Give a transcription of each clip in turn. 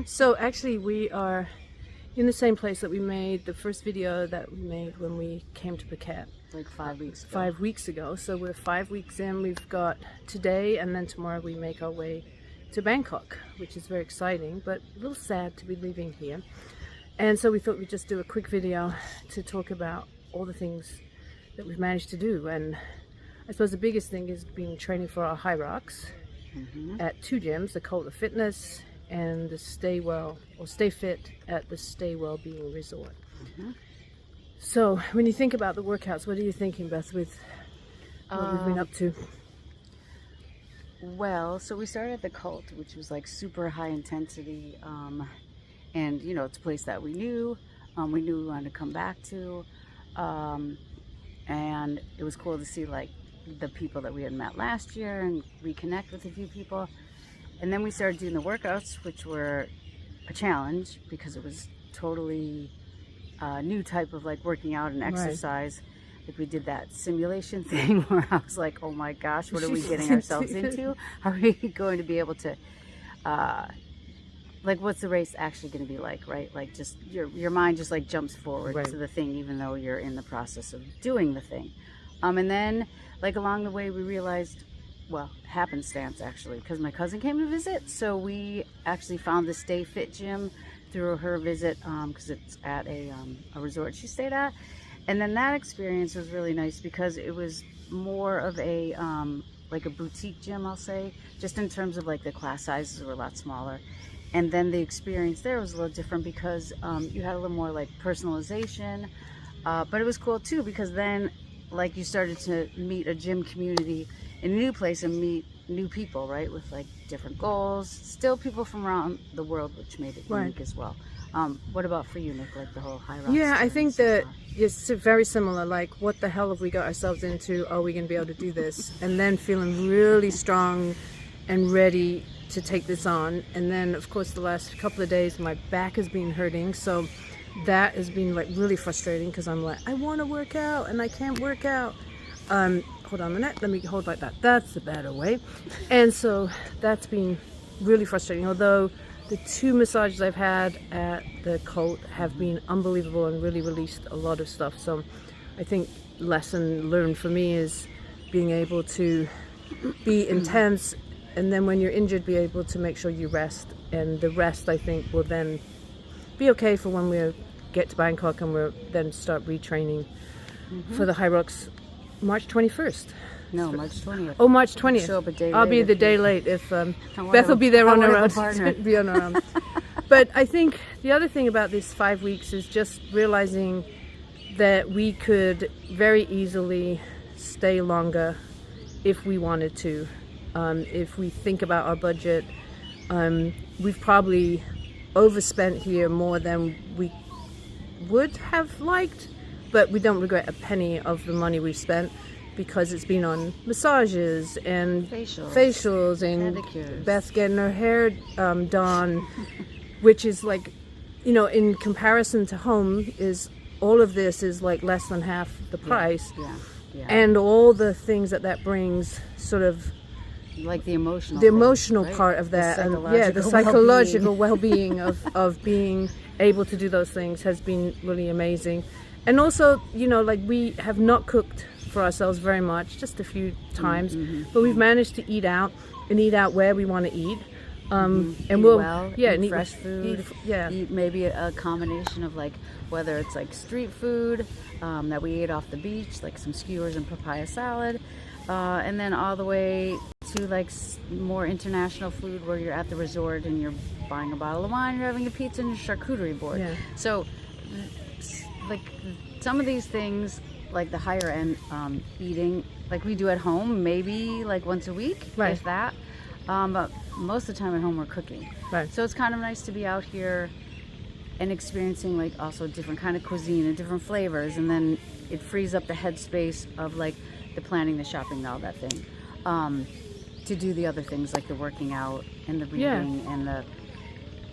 So actually we are in the same place that we made the first video that we made when we came to Phuket. Like 5 weeks ago. 5 weeks ago. So we're 5 weeks in. We've got today and then tomorrow we make our way to Bangkok, which is very exciting, but a little sad to be leaving here. And so we thought we'd just do a quick video to talk about all the things that we've managed to do. And I suppose the biggest thing is being training for our high rocks at two gyms, the Cult of Fitness and the Stay Well or Stay Fit at the Stay Wellbeing Resort. So when you think about the workouts, what are you thinking, Beth, with what we've been up to? Well, so we started at the Cult, which was like super high intensity, and you know, it's a place that we knew we wanted to come back to, and it was cool to see like the people that we had met last year and reconnect with a few people. And then we started doing the workouts, which were a challenge because it was totally a new type of like working out and exercise. Like we did that simulation thing where I was like, oh my gosh, what are we getting ourselves into? Are we going to be able to, like, what's the race actually going to be like, right? Like just your mind just like jumps forward to the thing, even though you're in the process of doing the thing. And then like along the way we realized, well, happenstance actually, because my cousin came to visit, so we actually found the Stay Fit gym through her visit, because it's at a resort she stayed at. And then that experience was really nice because it was more of a like a boutique gym, I'll say, just in terms of like the class sizes were a lot smaller. And then the experience there was a little different because you had a little more like personalization, but it was cool too because then like you started to meet a gym community in a new place and meet new people, right, with like different goals, still people from around the world, which made it unique as well. What about for you, Nick, like the whole high rocks? Yeah, I think that it's very similar. Like, what the hell have we got ourselves into? Are we going to be able to do this? And then feeling really strong and ready to take this on. And then, of course, the last couple of days, my back has been hurting. So that has been like really frustrating because I'm like, I want to work out and I can't work out. Hold on a minute. Let me hold like that. That's the better way. And so that's been really frustrating. Although the two massages I've had at the Cult have been unbelievable and really released a lot of stuff. So I think lesson learned for me is being able to be intense, and then when you're injured, be able to make sure you rest. And the rest, I think, will then be okay for when we get to Bangkok and we'll then start retraining for the High Rocks March 21st. No, March 20th. Oh, March 20th. Show up a day I'll be the day late if Beth will be there on her own. Be on her own. But I think the other thing about these 5 weeks is just realizing that we could very easily stay longer if we wanted to. If we think about our budget, we've probably overspent here more than we would have liked, but we don't regret a penny of the money we've spent because it's been on massages and facials and pedicures. Beth getting her hair done, which is like, you know, in comparison to home, is all of this is like less than half the price. And all the things that brings, sort of like the emotional right? Part of that, the psychological well-being of being able to do those things has been really amazing. And also, you know, like we have not cooked for ourselves very much, just a few times, but we've managed to eat out and eat out where we want to eat. And we'll eat fresh food, eat maybe a combination of like whether it's like street food that we ate off the beach, like some skewers and papaya salad, and then all the way to like more international food where you're at the resort and you're buying a bottle of wine, you're having a pizza and a charcuterie board. So like some of these things, like the higher end eating, like we do at home, maybe like once a week, if that. But most of the time at home we're cooking. So it's kind of nice to be out here and experiencing like also different kind of cuisine and different flavors, and then it frees up the headspace of like the planning, the shopping, and all that thing, to do the other things like the working out and the reading and the,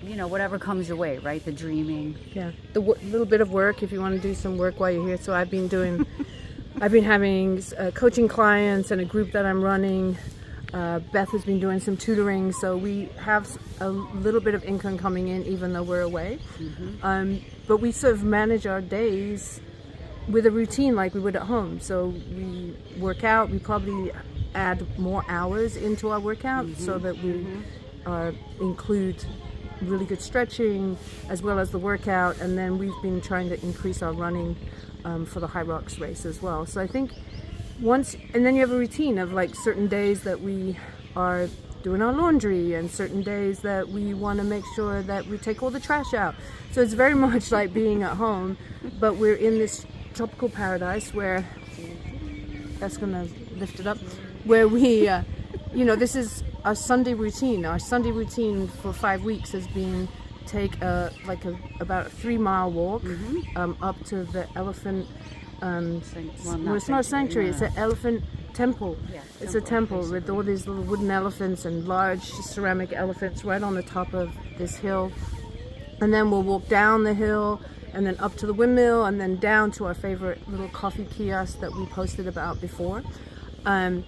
you know, whatever comes your way, right? The dreaming. The little bit of work if you want to do some work while you're here. So I've been having coaching clients and a group that I'm running Beth has been doing some tutoring, so we have a little bit of income coming in even though we're away. But we sort of manage our days with a routine like we would at home. So we work out, we probably add more hours into our workout so that we include really good stretching as well as the workout, and then we've been trying to increase our running for the High Rocks race as well. So I think and then you have a routine of like certain days that we are doing our laundry and certain days that we want to make sure that we take all the trash out. So it's very much like being at home, but we're in this tropical paradise where that's gonna lift it up, where we this is our Sunday routine. Our Sunday routine for 5 weeks has been take about a 3-mile walk up to the elephant it's not a sanctuary, it's an elephant temple. It's a temple with all these little wooden elephants and large ceramic elephants right on the top of this hill. And then we'll walk down the hill and then up to the windmill and then down to our favorite little coffee kiosk that we posted about before. And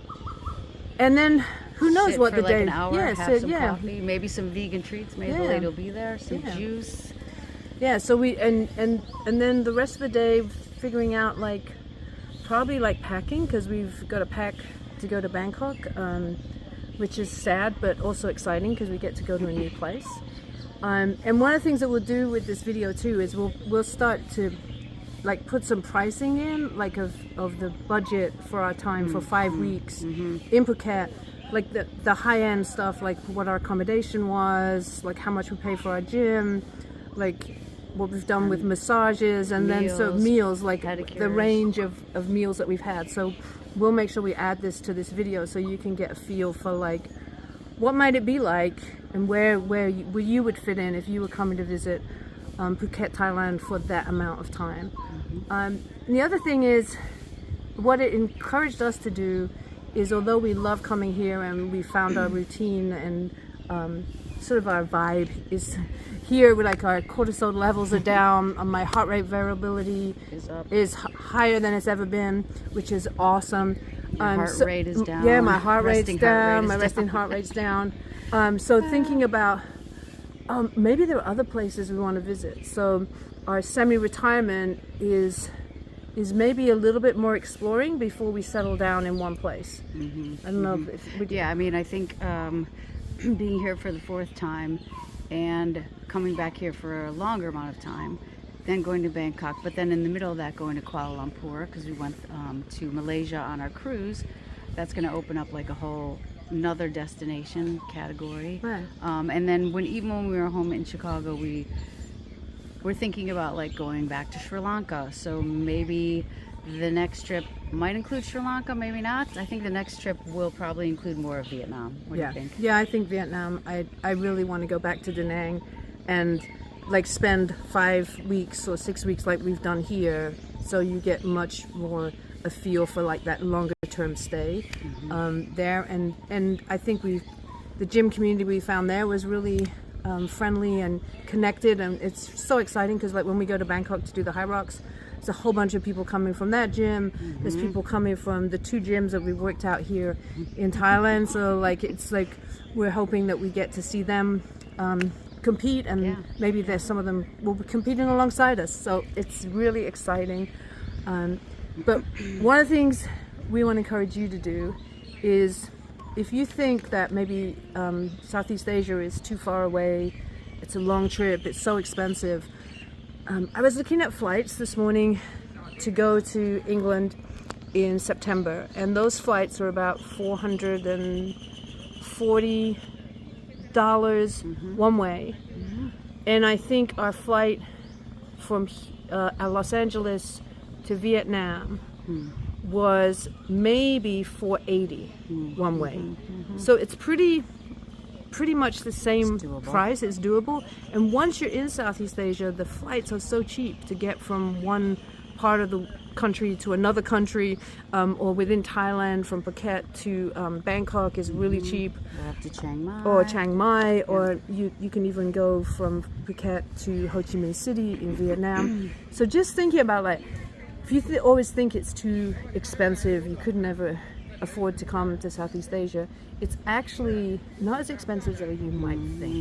then who knows what the like day. An hour, have some coffee, maybe some vegan treats. Maybe the lady will be there. Some juice. Yeah. So we and then the rest of the day figuring out probably packing, because we've got to pack to go to Bangkok, which is sad but also exciting because we get to go to a new place. And one of the things that we'll do with this video too is we'll start to put some pricing in of the budget for our time for 5 weeks in Phuket, the high-end stuff, like what our accommodation was, how much we pay for our gym, what we've done with massages, and meals, then so meals, pedicures. The range of meals that we've had. So we'll make sure we add this to this video so you can get a feel for what might it be like and where you would fit in if you were coming to visit Phuket, Thailand for that amount of time. And the other thing is, what it encouraged us to do is, although we love coming here and we found our routine and sort of our vibe is here, with our cortisol levels are down, my heart rate variability is higher than it's ever been, which is awesome. Heart rate is down. Yeah, my heart rate's down, my resting heart rate's down. So thinking about maybe there are other places we want to visit. So our semi-retirement is maybe a little bit more exploring before we settle down in one place. I don't know if yeah, I mean, I think being here for the 4th time and coming back here for a longer amount of time, then going to Bangkok, but then in the middle of that going to Kuala Lumpur, because we went to Malaysia on our cruise. That's going to open up a whole another destination category. Right. And then even when we were home in Chicago, we're thinking about going back to Sri Lanka. So maybe the next trip might include Sri Lanka, maybe not. I think the next trip will probably include more of Vietnam. What do you think? Yeah, I think Vietnam. I really want to go back to Da Nang and spend 5 weeks or 6 weeks like we've done here, so you get much more a feel for that longer term stay there. And I think the gym community we found there was really friendly and connected, and it's so exciting because when we go to Bangkok to do the High Rocks, there's a whole bunch of people coming from that gym. There's people coming from the 2 gyms that we worked out here in Thailand. So it's we're hoping that we get to see them compete, and maybe there's some of them will be competing alongside us. So it's really exciting. But one of the things we want to encourage you to do is, if you think that maybe Southeast Asia is too far away, it's a long trip, it's so expensive. I was looking at flights this morning to go to England in September, and those flights are about $440 one way. And I think our flight from Los Angeles to Vietnam was maybe $480 one way. So it's pretty much the same price. It's doable. And once you're in Southeast Asia, the flights are so cheap to get from one part of the country to another country, or within Thailand from Phuket to Bangkok is really cheap. Or up to Chiang Mai. Or Chiang Mai, or you can even go from Phuket to Ho Chi Minh City in Vietnam. So just thinking about if you always think it's too expensive, you could never afford to come to Southeast Asia, it's actually not as expensive as you might think.